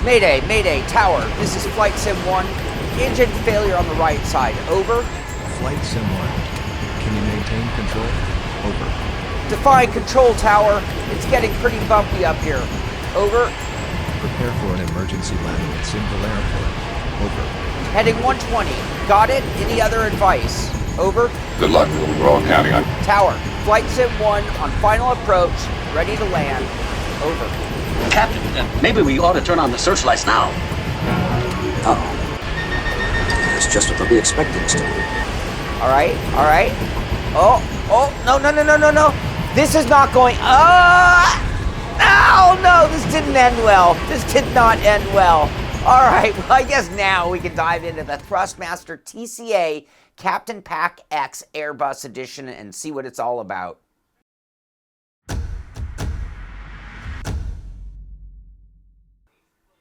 Mayday, Mayday, Tower. This is Flight Sim 1. Engine failure on the right side. Over. Flight Sim 1. Can you maintain control? Over. Define control tower. It's getting pretty bumpy up here. Over. Prepare for an emergency landing at Simpit Airport. Over. Heading 120. Got it? Any other advice? Over. Good luck. We're all counting on. Tower. Flight Sim 1 on final approach. Ready to land. Over. Captain, maybe we ought to turn on the searchlights now. Oh. That's just what they'll be expecting us to. All right. Oh, no. This is not going, no, this didn't end well. This did not end well. All right, well, I guess now we can dive into the Thrustmaster TCA Captain Pack X Airbus Edition and see what it's all about.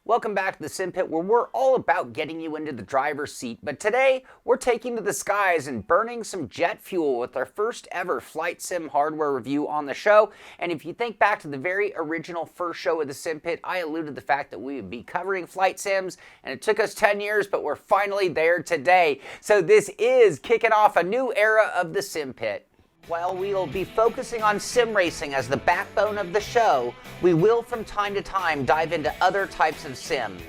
Welcome back to the Simpit, where we're all about getting you into the driver's seat, but today we're taking to the skies and burning some jet fuel with our first ever flight sim hardware review on the show. And if you think back to the very original first show of the Simpit, I alluded to the fact that we would be covering flight sims, and it took us 10 years, but we're finally there today. So this is kicking off a new era of the Simpit. While we'll be focusing on sim racing as the backbone of the show, we will from time to time dive into other types of sims.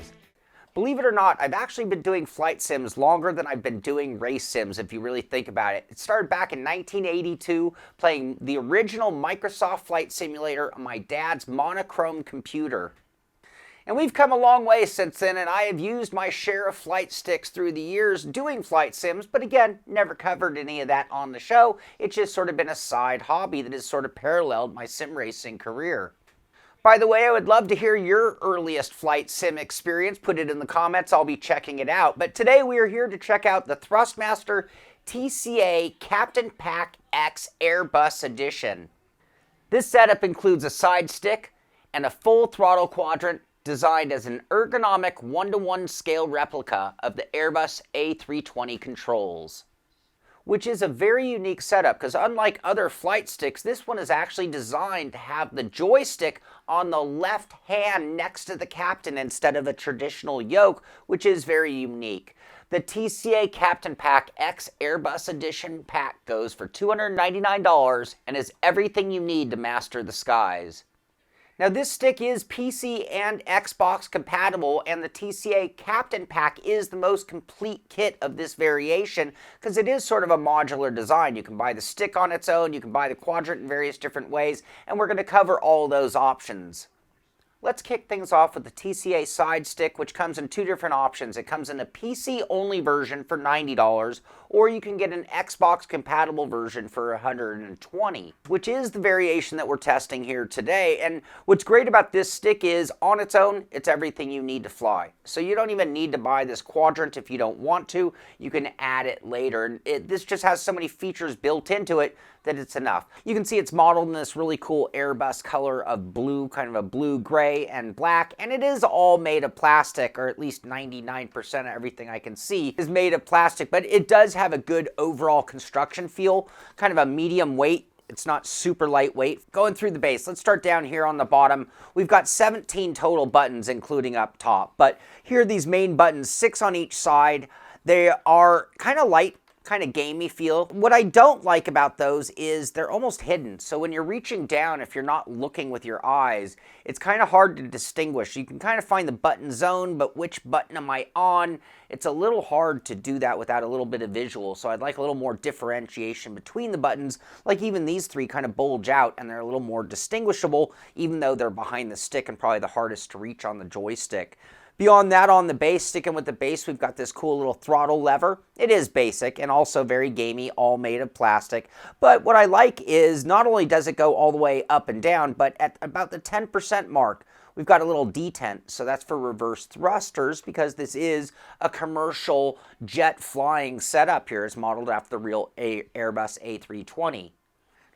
Believe it or not, I've actually been doing flight sims longer than I've been doing race sims, if you really think about it. It started back in 1982, playing the original Microsoft Flight Simulator on my dad's monochrome computer. And we've come a long way since then, and I have used my share of flight sticks through the years doing flight sims, but again, never covered any of that on the show. It's just sort of been a side hobby that has sort of paralleled my sim racing career. By the way, I would love to hear your earliest flight sim experience. Put it in the comments, I'll be checking it out. But today we are here to check out the Thrustmaster TCA Captain Pack X Airbus Edition. This setup includes a side stick and a full throttle quadrant, designed as an ergonomic 1-to-1 scale replica of the Airbus A320 controls. Which is a very unique setup, because unlike other flight sticks, this one is actually designed to have the joystick on the left hand next to the captain instead of a traditional yoke, which is very unique. The TCA Captain Pack X Airbus Edition pack goes for $299 and is everything you need to master the skies. Now this stick is PC and Xbox compatible, and the TCA Captain Pack is the most complete kit of this variation because it is sort of a modular design. You can buy the stick on its own, you can buy the quadrant in various different ways, and we're going to cover all those options. Let's kick things off with the TCA side stick, which comes in two different options. It comes in a PC-only version for $90, or you can get an Xbox-compatible version for $120, which is the variation that we're testing here today. And what's great about this stick is, on its own, it's everything you need to fly. So you don't even need to buy this quadrant if you don't want to. You can add it later. And this just has so many features built into it that it's enough. You can see it's modeled in this really cool Airbus color of blue, kind of a blue, gray, and black, and it is all made of plastic, or at least 99% of everything I can see is made of plastic, but it does have a good overall construction feel, kind of a medium weight. It's not super lightweight. Going through the base, let's start down here on the bottom. We've got 17 total buttons, including up top, but here are these main buttons, 6 on each side. They are kind of light, kind of gamey feel. What I don't like about those is they're almost hidden. So when you're reaching down, if you're not looking with your eyes, it's kind of hard to distinguish. You can kind of find the button zone, but which button am I on? It's a little hard to do that without a little bit of visual. So I'd like a little more differentiation between the buttons. Like even these three kind of bulge out and they're a little more distinguishable, even though they're behind the stick and probably the hardest to reach on the joystick. Beyond that, on the base, sticking with the base, we've got this cool little throttle lever. It is basic and also very gamey, all made of plastic. But what I like is not only does it go all the way up and down, but at about the 10% mark, we've got a little detent. So that's for reverse thrusters, because this is a commercial jet flying setup here. It's modeled after the real Airbus A320.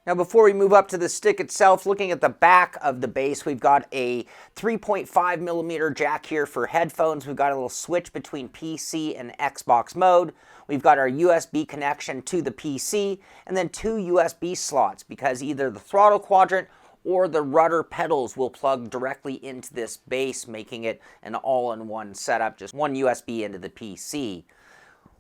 Now before we move up to the stick itself, looking at the back of the base, we've got a 3.5mm jack here for headphones. We've got a little switch between PC and Xbox mode. We've got our USB connection to the PC, and then 2 USB slots, because either the throttle quadrant or the rudder pedals will plug directly into this base, making it an all-in-one setup, just one USB into the PC.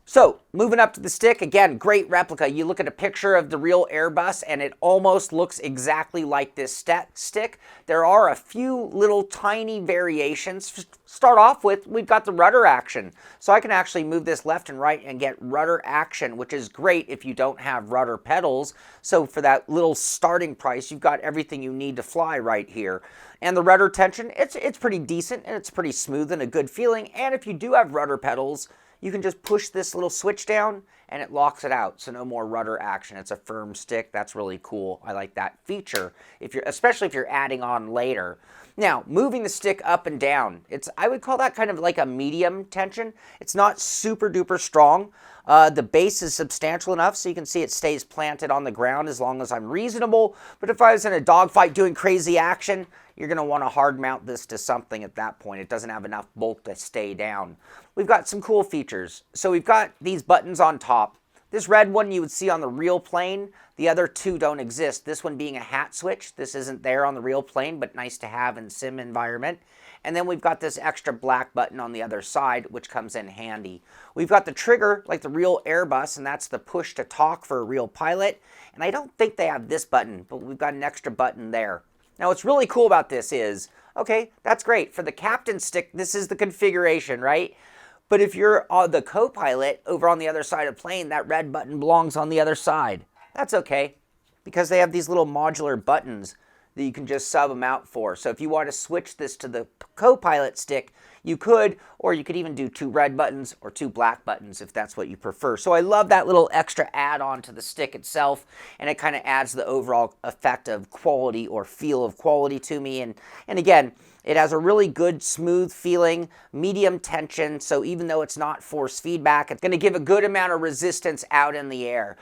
So, moving up to the stick, again, great replica. You look at a picture of the real Airbus and it almost looks exactly like this stick. There are a few little tiny variations. Start off with, we've got the rudder action. So I can actually move this left and right and get rudder action, which is great if you don't have rudder pedals. So for that little starting price, you've got everything you need to fly right here. And the rudder tension, it's pretty decent and it's pretty smooth and a good feeling. And if you do have rudder pedals, you can just push this little switch down and it locks it out, so no more rudder action. It's a firm stick. That's really cool. I like that feature, especially if you're adding on later. Now, moving the stick up and down, I would call that kind of like a medium tension. It's not super duper strong. The base is substantial enough so you can see it stays planted on the ground as long as I'm reasonable. But if I was in a dogfight doing crazy action, you're going to want to hard mount this to something at that point. It doesn't have enough bulk to stay down. We've got some cool features. So we've got these buttons on top. This red one you would see on the real plane. The other two don't exist. This one being a hat switch. This isn't there on the real plane, but nice to have in sim environment. And then we've got this extra black button on the other side, which comes in handy. We've got the trigger like the real Airbus, and that's the push to talk for a real pilot. And I don't think they have this button, but we've got an extra button there. Now what's really cool about this is, okay, that's great. For the captain stick, this is the configuration, right? But if you're the co-pilot over on the other side of the plane, that red button belongs on the other side. That's okay, because they have these little modular buttons that you can just sub them out for. So if you want to switch this to the co-pilot stick, you could, or you could even do 2 red buttons or 2 black buttons if that's what you prefer. So I love that little extra add-on to the stick itself, and it kind of adds the overall effect of quality or feel of quality to me. And again, it has a really good, smooth feeling, medium tension, so even though it's not force feedback, it's going to give a good amount of resistance out in the air.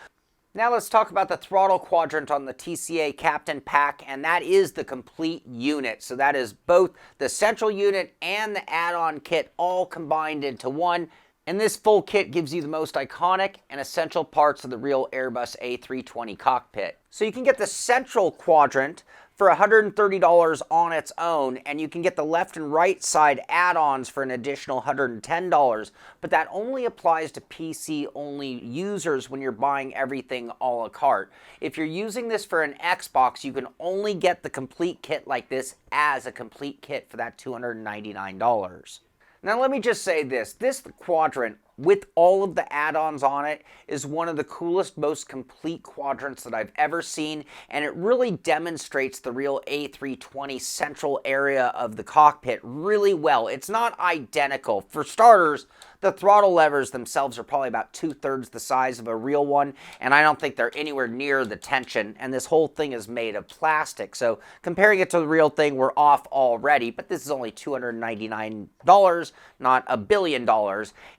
Now let's talk about the throttle quadrant on the TCA Captain Pack, and that is the complete unit. So that is both the central unit and the add-on kit all combined into one. And this full kit gives you the most iconic and essential parts of the real Airbus A320 cockpit. So you can get the central quadrant for $130 on its own, and you can get the left and right side add-ons for an additional $110, but that only applies to PC-only users when you're buying everything a la carte. If you're using this for an Xbox, you can only get the complete kit like this as a complete kit for that $299. Now let me just say this quadrant with all of the add-ons on it is one of the coolest, most complete quadrants that I've ever seen, and it really demonstrates the real A320 central area of the cockpit really well. It's not identical. For starters, the throttle levers themselves are probably about 2/3 the size of a real one, and I don't think they're anywhere near the tension, and this whole thing is made of plastic. So comparing it to the real thing, we're off already, but this is only $299, not $1 billion.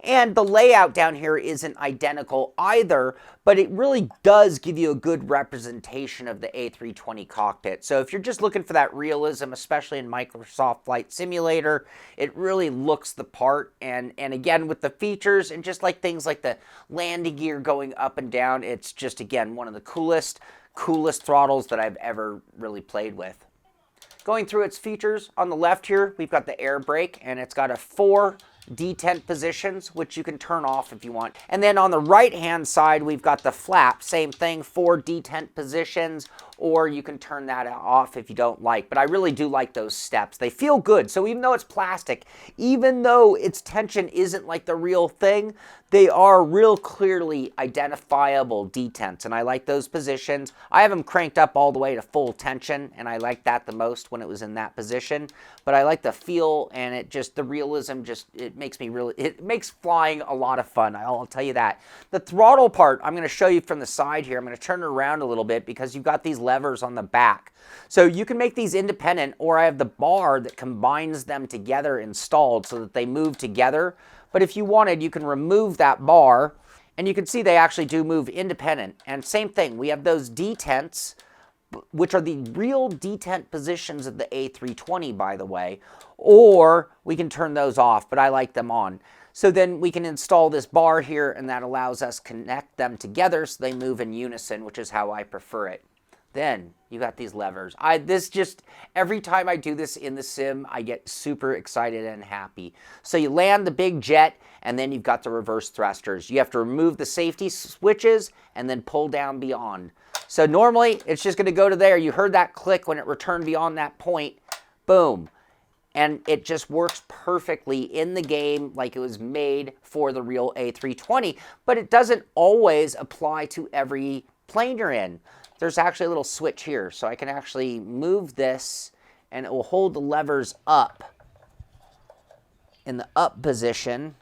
And the layout down here isn't identical either, but it really does give you a good representation of the A320 cockpit. So if you're just looking for that realism, especially in Microsoft Flight Simulator, it really looks the part. And again, with the features and just like things like the landing gear going up and down, it's just, again, one of the coolest throttles that I've ever really played with. Going through its features, on the left here, we've got the air brake, and it's got 4 detent positions, which you can turn off if you want. And then on the right-hand side, we've got the flap. Same thing, 4 detent positions, or you can turn that off if you don't like. But I really do like those steps. They feel good. So even though it's plastic, even though its tension isn't like the real thing, they are real clearly identifiable detents, and I like those positions. I have them cranked up all the way to full tension, and I like that the most when it was in that position. But I like the feel, and the realism it makes flying a lot of fun. I'll tell you that. The throttle part, I'm going to show you from the side here. I'm going to turn it around a little bit because you've got these levers on the back. So you can make these independent, or I have the bar that combines them together installed so that they move together. But if you wanted, you can remove that bar, and you can see they actually do move independent. And same thing, we have those detents, which are the real detent positions of the A320, by the way, or we can turn those off, but I like them on. So then we can install this bar here, and that allows us to connect them together so they move in unison, which is how I prefer it. Then you got these levers. Every time I do this in the sim, I get super excited and happy. So you land the big jet, and then you've got the reverse thrusters. You have to remove the safety switches and then pull down beyond. So normally, it's just going to go to there. You heard that click when it returned beyond that point. Boom. And it just works perfectly in the game like it was made for the real A320. But it doesn't always apply to every plane you're in. There's actually a little switch here, so I can actually move this, and it will hold the levers up in the up position.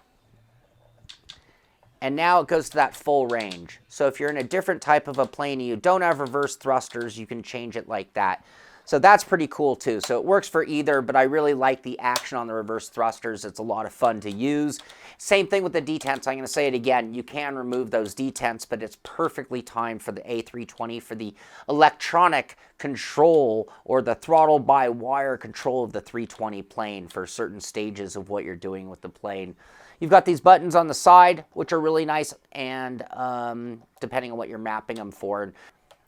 And now it goes to that full range. So if you're in a different type of a plane and you don't have reverse thrusters, you can change it like that. So that's pretty cool too. So it works for either, but I really like the action on the reverse thrusters. It's a lot of fun to use. Same thing with the detents. I'm going to say it again. You can remove those detents, but it's perfectly timed for the A320 for the electronic control or the throttle-by-wire control of the 320 plane for certain stages of what you're doing with the plane. You've got these buttons on the side, which are really nice, and depending on what you're mapping them for.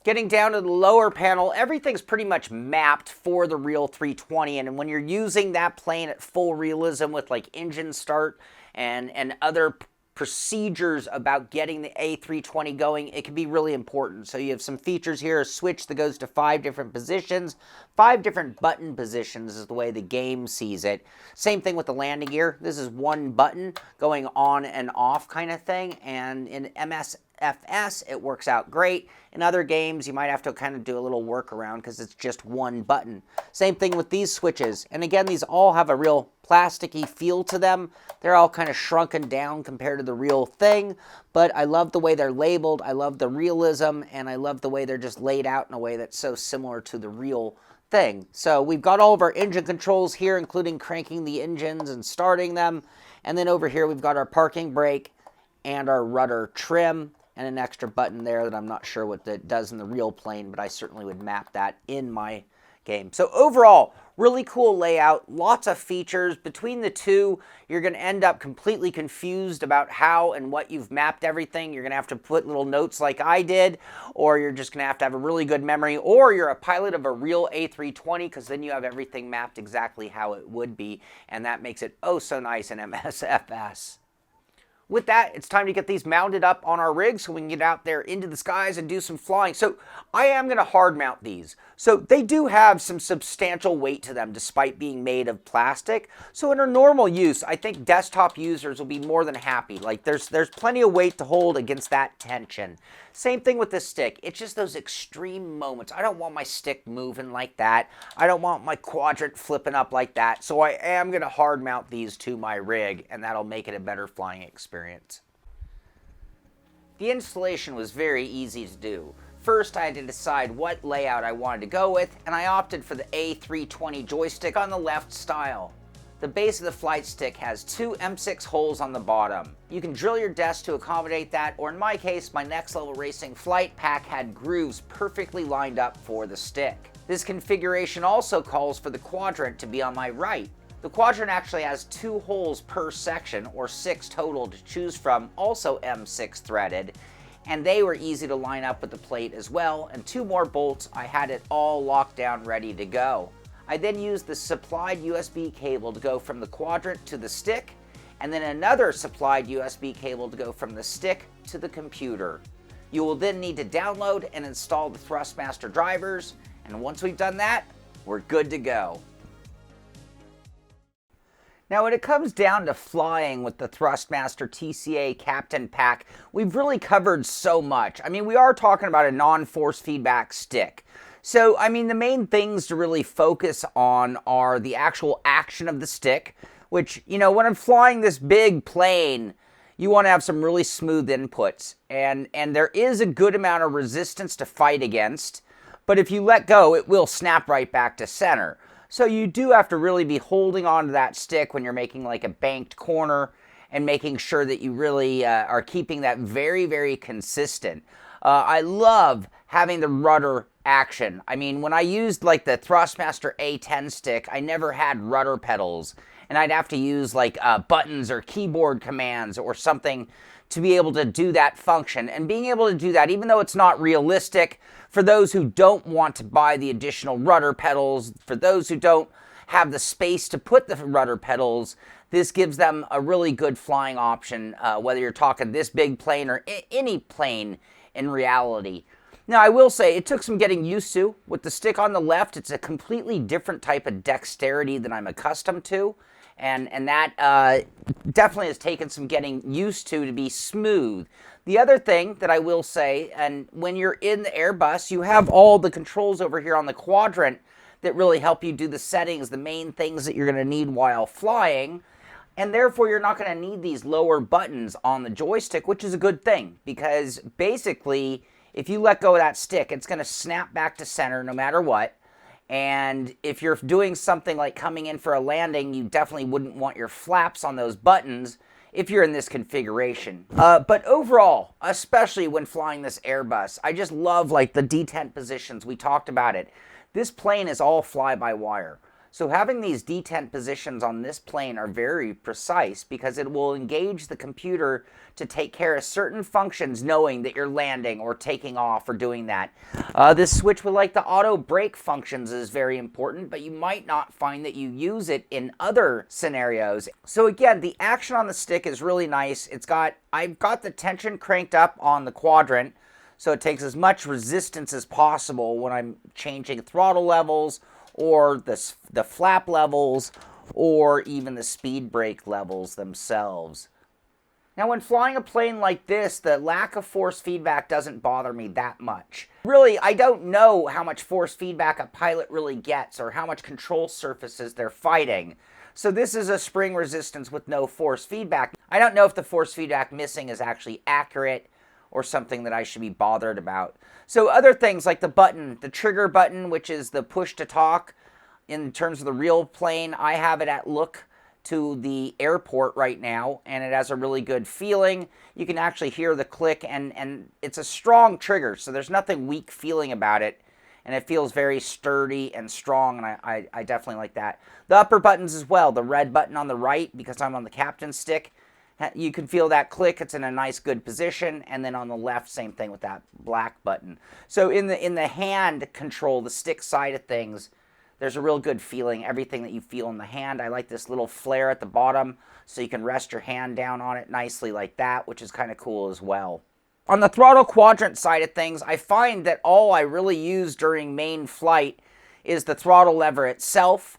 Getting down to the lower panel, everything's pretty much mapped for the real 320, and when you're using that plane at full realism with like engine start and other procedures about getting the A320 going, it can be really important. So you have some features here, a switch that goes to 5 different positions. 5 different button positions is the way the game sees it. Same thing with the landing gear. This is one button going on and off kind of thing, and in MSFS it works out great. In other games you might have to kind of do a little workaround because it's just one button. Same thing with these switches, and again, these all have a real plasticky feel to them. They're all kind of shrunken down compared to the real thing, but I love the way they're labeled, I love the realism, and I love the way they're just laid out in a way that's so similar to the real thing. So we've got all of our engine controls here, including cranking the engines and starting them, and then over here we've got our parking brake and our rudder trim, and an extra button there that I'm not sure what that does in the real plane, but I certainly would map that in my game. So overall, really cool layout, lots of features. Between the two, you're going to end up completely confused about how and what you've mapped everything. You're going to have to put little notes like I did, or you're just going to have a really good memory, or you're a pilot of a real A320, because then you have everything mapped exactly how it would be, and that makes it oh so nice in MSFS. With that, it's time to get these mounted up on our rig so we can get out there into the skies and do some flying. So I am going to hard mount these. So they do have some substantial weight to them despite being made of plastic. So in our normal use, I think desktop users will be more than happy. Like there's plenty of weight to hold against that tension. Same thing with this stick. It's just those extreme moments. I don't want my stick moving like that. I don't want my quadrant flipping up like that. So I am going to hard mount these to my rig, and that'll make it a better flying experience. The installation was very easy to do. First, I had to decide what layout I wanted to go with, and I opted for the A320 joystick on the left style. The base of the flight stick has 2 M6 holes on the bottom. You can drill your desk to accommodate that, or in my case, my Next Level Racing flight pack had grooves perfectly lined up for the stick. This configuration also calls for the quadrant to be on my right. The quadrant actually has 2 holes per section, or 6 total to choose from, also M6 threaded, and they were easy to line up with the plate as well, and 2 more bolts. I had it all locked down ready to go. I then used the supplied USB cable to go from the quadrant to the stick, and then another supplied USB cable to go from the stick to the computer. You will then need to download and install the Thrustmaster drivers, and once we've done that, we're good to go. Now when it comes down to flying with the Thrustmaster TCA Captain Pack, we've really covered so much. I mean, we are talking about a non-force feedback stick. So, I mean, the main things to really focus on are the actual action of the stick, which, you know, when I'm flying this big plane, you want to have some really smooth inputs. And there is a good amount of resistance to fight against, but if you let go, it will snap right back to center. So you do have to really be holding on to that stick when you're making like a banked corner and making sure that you really are keeping that very, very consistent. I love having the rudder action. I mean, when I used like the Thrustmaster A10 stick, I never had rudder pedals. and I'd have to use like buttons or keyboard commands or something to be able to do that function. And being able to do that, even though it's not realistic, for those who don't want to buy the additional rudder pedals, for those who don't have the space to put the rudder pedals, this gives them a really good flying option, whether you're talking this big plane or any plane in reality. Now, I will say it took some getting used to. With the stick on the left, it's a completely different type of dexterity than I'm accustomed to. And that definitely has taken some getting used to be smooth. The other thing that I will say, and when you're in the Airbus, you have all the controls over here on the Quadrant that really help you do the settings, the main things that you're going to need while flying. And therefore, you're not going to need these lower buttons on the joystick, which is a good thing. Because basically, if you let go of that stick, it's going to snap back to center no matter what. And if you're doing something like coming in for a landing, you definitely wouldn't want your flaps on those buttons if you're in this configuration. But overall, especially when flying this Airbus, I just love like the detent positions. We talked about it. This plane is all fly-by-wire. So having these detent positions on this plane are very precise because it will engage the computer to take care of certain functions knowing that you're landing or taking off or doing that. This switch with like the auto brake functions is very important, but you might not find that you use it in other scenarios. So again, the action on the stick is really nice. I've got the tension cranked up on the Quadrant, so it takes as much resistance as possible when I'm changing throttle levels or the flap levels, or even the speed brake levels themselves. Now, when flying a plane like this, the lack of force feedback doesn't bother me that much. Really, I don't know how much force feedback a pilot really gets or how much control surfaces they're fighting. So this is a spring resistance with no force feedback. I don't know if the force feedback missing is actually accurate or something that I should be bothered about. So other things like the button, the trigger button, which is the push to talk, in terms of the real plane, I have it at look to the airport right now, and it has a really good feeling. You can actually hear the click, and it's a strong trigger, so there's nothing weak feeling about it, and it feels very sturdy and strong, and I definitely like that. The upper buttons as well, the red button on the right, because I'm on the captain stick, you can feel that click. It's in a nice, good position. And then on the left, same thing with that black button. So in the hand control, the stick side of things, there's a real good feeling. Everything that you feel in the hand. I like this little flare at the bottom, so you can rest your hand down on it nicely like that, which is kind of cool as well. On the throttle Quadrant side of things, I find that all I really use during main flight is the throttle lever itself,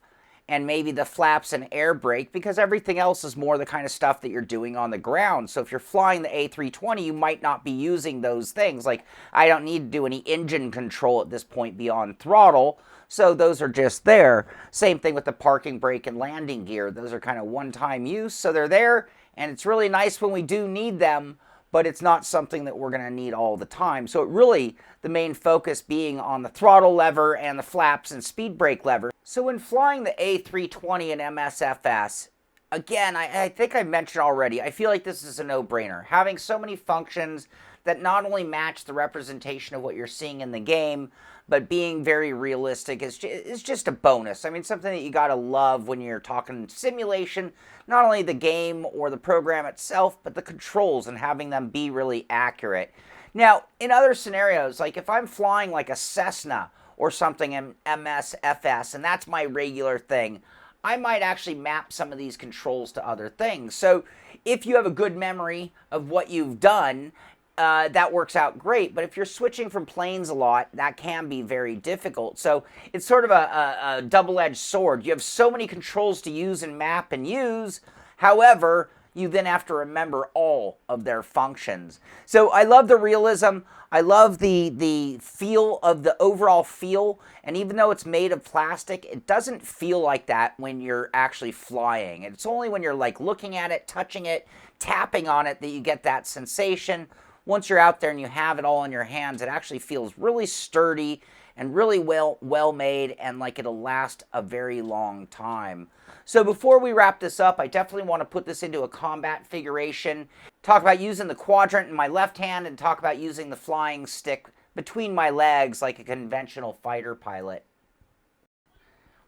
and maybe the flaps and air brake, because everything else is more the kind of stuff that you're doing on the ground. So if you're flying the A320, you might not be using those things. Like, I don't need to do any engine control at this point beyond throttle, so those are just there. Same thing with the parking brake and landing gear. Those are kind of one-time use, so they're there, and it's really nice when we do need them, but it's not something that we're going to need all the time. So it really, the main focus being on the throttle lever and the flaps and speed brake lever. So when flying the A320 and MSFS, again, I think I mentioned already, I feel like this is a no-brainer. Having so many functions that not only match the representation of what you're seeing in the game, but being very realistic is just a bonus. I mean, something that you gotta love when you're talking simulation, not only the game or the program itself, but the controls and having them be really accurate. Now, in other scenarios, like if I'm flying like a Cessna or something in MSFS, and that's my regular thing, I might actually map some of these controls to other things. So if you have a good memory of what you've done, that works out great. But if you're switching from planes a lot, that can be very difficult. So it's sort of a double-edged sword. You have so many controls to use and map and use. However, you then have to remember all of their functions. So I love the realism. I love the feel of the overall feel. And even though it's made of plastic, it doesn't feel like that when you're actually flying. It's only when you're like looking at it, touching it, tapping on it that you get that sensation. Once you're out there and you have it all in your hands, it actually feels really sturdy and really well made, and like it'll last a very long time. So before we wrap this up, I definitely want to put this into a combat configuration, talk about using the Quadrant in my left hand, and talk about using the flying stick between my legs like a conventional fighter pilot.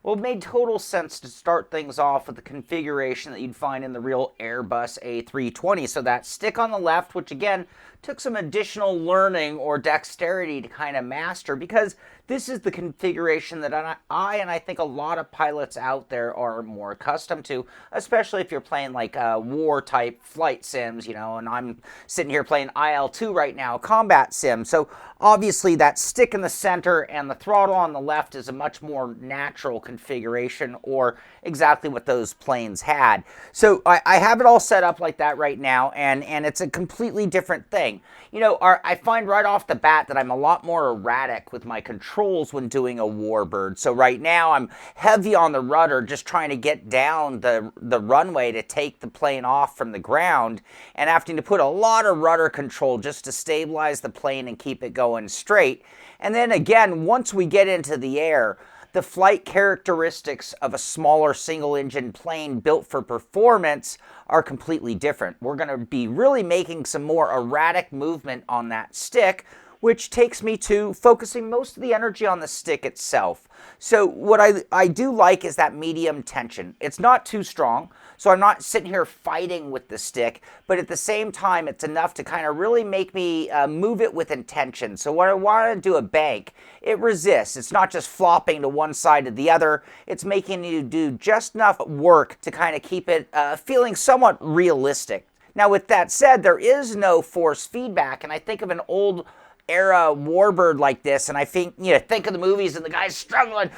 Well, it made total sense to start things off with the configuration that you'd find in the real Airbus A320. So that stick on the left, which again took some additional learning or dexterity to kind of master, because this is the configuration that I and I think a lot of pilots out there are more accustomed to, especially if you're playing like war type flight sims, and I'm sitting here playing IL-2 right now, combat sim. So obviously that stick in the center and the throttle on the left is a much more natural configuration, or exactly what those planes had. So I have it all set up like that right now, and it's a completely different thing. I find right off the bat that I'm a lot more erratic with my controls when doing a warbird. So right now I'm heavy on the rudder, just trying to get down the runway to take the plane off from the ground, and having to put a lot of rudder control just to stabilize the plane and keep it going straight. And then again, once we get into the air, the flight characteristics of a smaller single-engine plane built for performance are completely different. We're going to be really making some more erratic movement on that stick, which takes me to focusing most of the energy on the stick itself. So what I do like is that medium tension. It's not too strong, so I'm not sitting here fighting with the stick, but at the same time, it's enough to kind of really make me move it with intention. So when I want to do a bank, it resists. It's not just flopping to one side or the other. It's making you do just enough work to kind of keep it feeling somewhat realistic. Now, with that said, there is no force feedback, and I think of an old era warbird like this, and I think, think of the movies and the guy's struggling.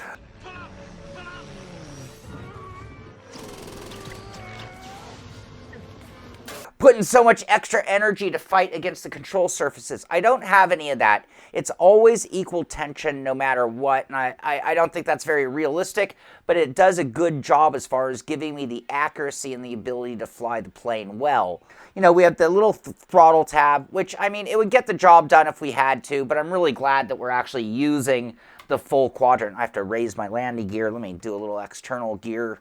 Putting so much extra energy to fight against the control surfaces. I don't have any of that. It's always equal tension no matter what, and I don't think that's very realistic, but it does a good job as far as giving me the accuracy and the ability to fly the plane well. We have the little throttle tab, which, it would get the job done if we had to, but I'm really glad that we're actually using the full quadrant. I have to raise my landing gear. Let me do a little external gear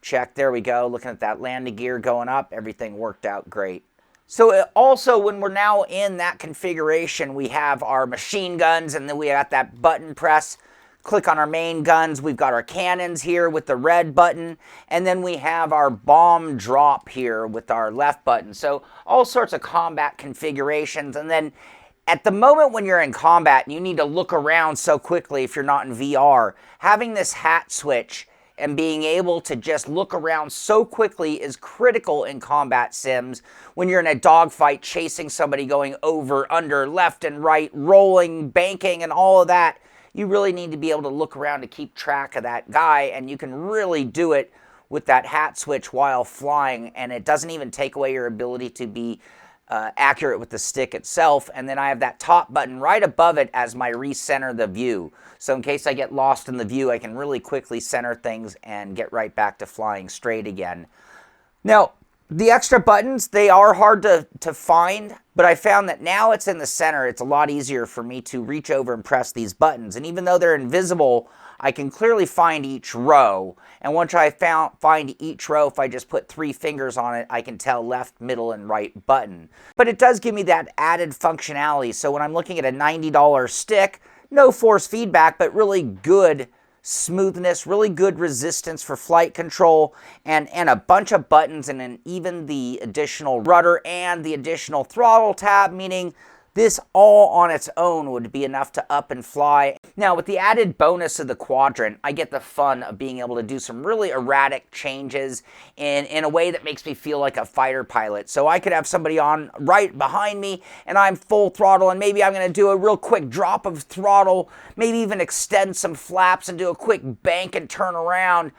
check. There we go. Looking at that landing gear going up, everything worked out great. So also, when we're now in that configuration, we have our machine guns, and then we got that button press. Click on our main guns. We've got our cannons here with the red button, and then we have our bomb drop here with our left button. So all sorts of combat configurations. And then at the moment when you're in combat and you need to look around so quickly if you're not in VR, having this hat switch and being able to just look around so quickly is critical in combat sims. When you're in a dogfight chasing somebody, going over, under, left and right, rolling, banking, and all of that, you really need to be able to look around to keep track of that guy, and you can really do it with that hat switch while flying, and it doesn't even take away your ability to be accurate with the stick itself. And then I have that top button right above it as my recenter the view. So in case I get lost in the view, I can really quickly center things and get right back to flying straight again. Now, the extra buttons, they are hard to find, but I found that now it's in the center, it's a lot easier for me to reach over and press these buttons. And even though they're invisible, I can clearly find each row. And once I find each row, if I just put 3 fingers on it, I can tell left, middle, and right button. But it does give me that added functionality. So when I'm looking at a $90 stick, no force feedback, but really good smoothness, really good resistance for flight control, and a bunch of buttons, and then even the additional rudder and the additional throttle tab, meaning this all on its own would be enough to up and fly. Now, with the added bonus of the quadrant, I get the fun of being able to do some really erratic changes in a way that makes me feel like a fighter pilot. So I could have somebody on right behind me, and I'm full throttle, and maybe I'm going to do a real quick drop of throttle, maybe even extend some flaps and do a quick bank and turn around.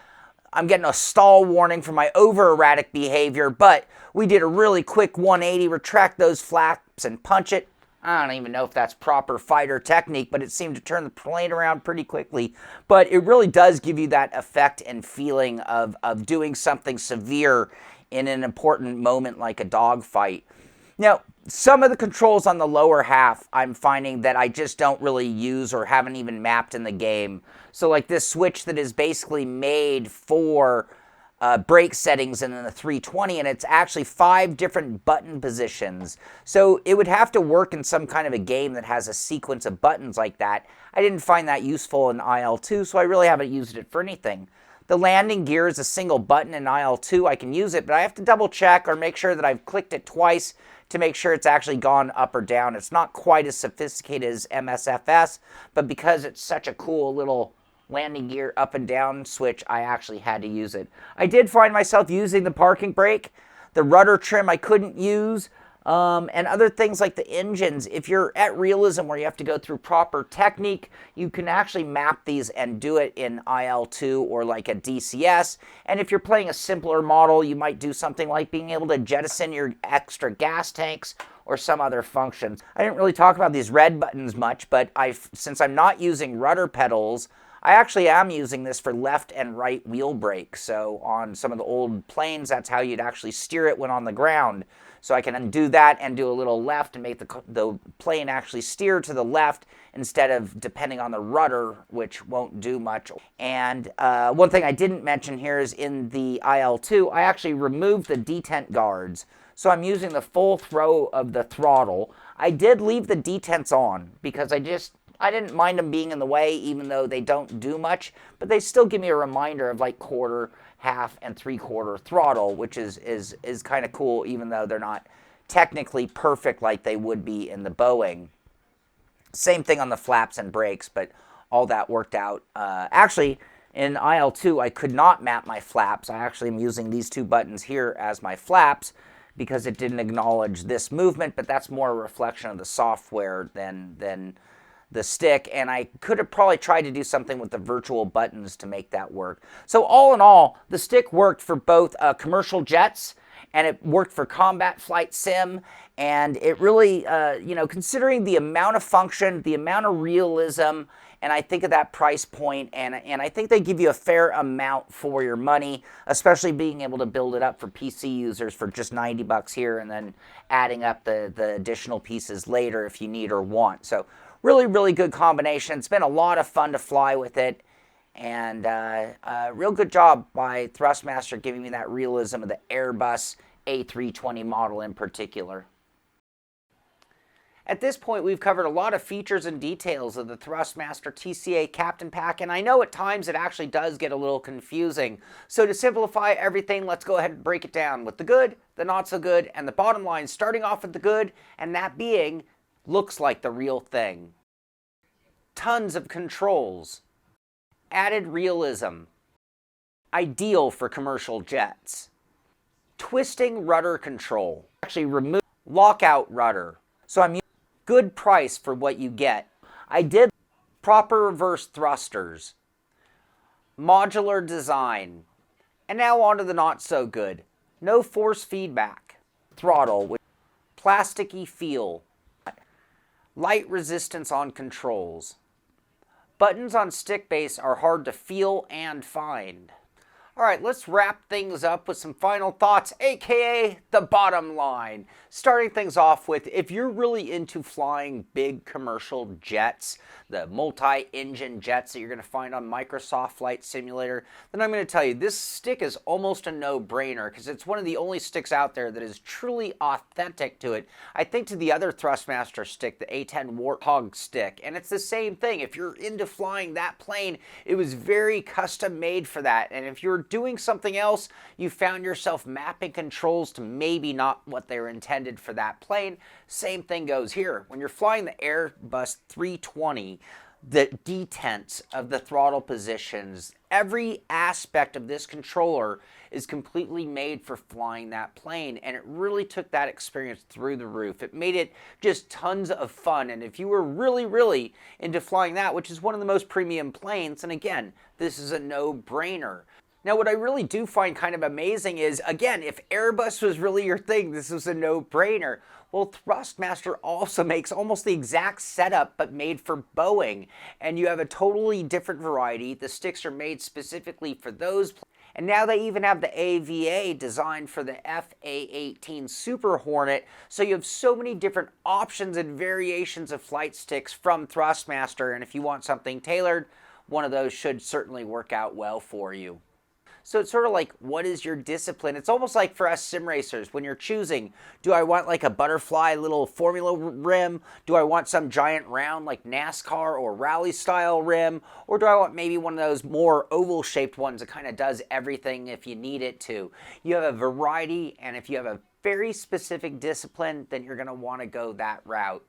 I'm getting a stall warning for my over-erratic behavior, but we did a really quick 180, retract those flaps and punch it. I don't even know if that's proper fighter technique, but it seemed to turn the plane around pretty quickly. But it really does give you that effect and feeling of doing something severe in an important moment like a dogfight. Now, some of the controls on the lower half, I'm finding that I just don't really use or haven't even mapped in the game. So like this switch that is basically made for brake settings and then the 320, and it's actually 5 different button positions. So it would have to work in some kind of a game that has a sequence of buttons like that. I didn't find that useful in IL-2, so I really haven't used it for anything. The landing gear is a single button in IL-2. I can use it, but I have to double check or make sure that I've clicked it twice to make sure it's actually gone up or down. It's not quite as sophisticated as MSFS, but because it's such a cool little landing gear up and down switch, I actually had to use it. I did find myself using the parking brake. The rudder trim I couldn't use, and other things like the engines. If you're at realism where you have to go through proper technique, you can actually map these and do it in IL-2 or like a DCS. And if you're playing a simpler model, you might do something like being able to jettison your extra gas tanks or some other functions. I didn't really talk about these red buttons much, but since I'm not using rudder pedals, I actually am using this for left and right wheel brake. So on some of the old planes, that's how you'd actually steer it when on the ground. So I can undo that and do a little left and make the plane actually steer to the left instead of depending on the rudder, which won't do much. And one thing I didn't mention here is in the IL-2, I actually removed the detent guards. So I'm using the full throw of the throttle. I did leave the detents on because I didn't mind them being in the way, even though they don't do much, but they still give me a reminder of like quarter, half, and 3/4 throttle, which is kind of cool, even though they're not technically perfect like they would be in the Boeing. Same thing on the flaps and brakes, but all that worked out. Actually, in IL-2, I could not map my flaps. I actually am using these 2 buttons here as my flaps because it didn't acknowledge this movement, but that's more a reflection of the software than the stick, and I could have probably tried to do something with the virtual buttons to make that work. So all in all, the stick worked for both commercial jets, and it worked for combat flight sim, and it really, considering the amount of function, the amount of realism, and I think of that price point, and I think they give you a fair amount for your money, especially being able to build it up for PC users for just $90 here, and then adding up the additional pieces later if you need or want. So really, really good combination. It's been a lot of fun to fly with it, and real good job by Thrustmaster giving me that realism of the Airbus A320 model in particular. At this point, we've covered a lot of features and details of the Thrustmaster TCA Captain Pack, and I know at times it actually does get a little confusing. So to simplify everything, let's go ahead and break it down with the good, the not so good, and the bottom line, starting off with the good, and that being looks like the real thing. Tons of controls. Added realism. Ideal for commercial jets. Twisting rudder control. Actually remove lockout rudder. So I'm using good price for what you get. I did proper reverse thrusters. Modular design. And now on to the not so good. No force feedback. Throttle with plasticky feel. Light resistance on controls. Buttons on stick base are hard to feel and find. Alright, let's wrap things up with some final thoughts, aka the bottom line. Starting things off with, if you're really into flying big commercial jets, the multi-engine jets that you're going to find on Microsoft Flight Simulator, then I'm going to tell you, this stick is almost a no-brainer because it's one of the only sticks out there that is truly authentic to it. I think to the other Thrustmaster stick, the A10 Warthog stick, and it's the same thing. If you're into flying that plane, it was very custom made for that, and if you're doing something else, you found yourself mapping controls to maybe not what they were intended for that plane. Same thing goes here. When you're flying the Airbus A320, the detents of the throttle positions, every aspect of this controller is completely made for flying that plane, and it really took that experience through the roof. It made it just tons of fun, and if you were really, really into flying that, which is one of the most premium planes, and again, this is a no-brainer. Now, what I really do find kind of amazing is, again, if Airbus was really your thing, this was a no-brainer. Well, Thrustmaster also makes almost the exact setup, but made for Boeing. And you have a totally different variety. The sticks are made specifically for those. And now they even have the AVA designed for the FA-18 Super Hornet. So you have so many different options and variations of flight sticks from Thrustmaster. And if you want something tailored, one of those should certainly work out well for you. So it's sort of like, what is your discipline? It's almost like for us sim racers, when you're choosing, do I want like a butterfly little formula rim? Do I want some giant round like NASCAR or rally style rim? Or do I want maybe one of those more oval shaped ones that kind of does everything if you need it to? You have a variety, and if you have a very specific discipline, then you're going to want to go that route.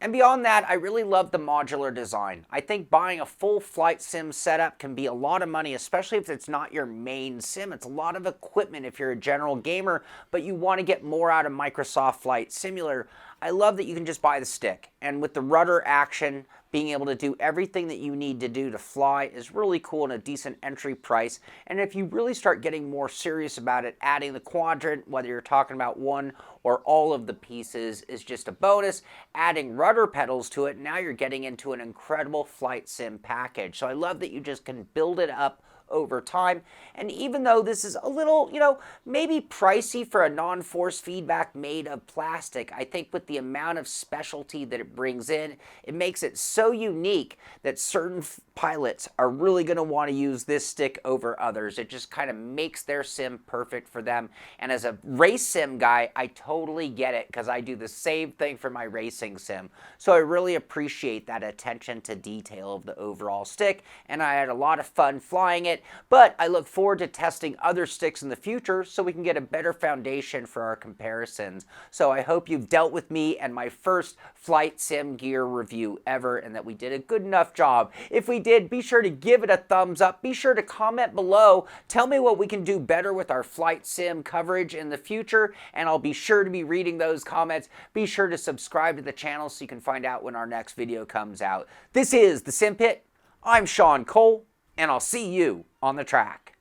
And beyond that, I really love the modular design. I think buying a full flight sim setup can be a lot of money, especially if it's not your main sim. It's a lot of equipment if you're a general gamer, but you want to get more out of Microsoft Flight Simulator. I love that you can just buy the stick, and with the rudder action, being able to do everything that you need to do to fly is really cool and a decent entry price. And if you really start getting more serious about it, adding the Quadrant, whether you're talking about one or all of the pieces, is just a bonus. Adding rudder pedals to it, now you're getting into an incredible flight sim package. So I love that you just can build it up over time. And even though this is a little, maybe pricey for a non-force feedback made of plastic, I think with the amount of specialty that it brings in, it makes it so unique that certain pilots are really going to want to use this stick over others. It just kind of makes their sim perfect for them. And as a race sim guy, I totally get it, because I do the same thing for my racing sim. So I really appreciate that attention to detail of the overall stick, and I had a lot of fun flying it. But I look forward to testing other sticks in the future so we can get a better foundation for our comparisons. So I hope you've dealt with me and my first flight sim gear review ever, and that we did a good enough job. If we did, be sure to give it a thumbs up. Be sure to comment below. Tell me what we can do better with our flight sim coverage in the future, and I'll be sure to be reading those comments. Be sure to subscribe to the channel so you can find out when our next video comes out. This is the Simpit. I'm Shaun Cole, and I'll see you on the track.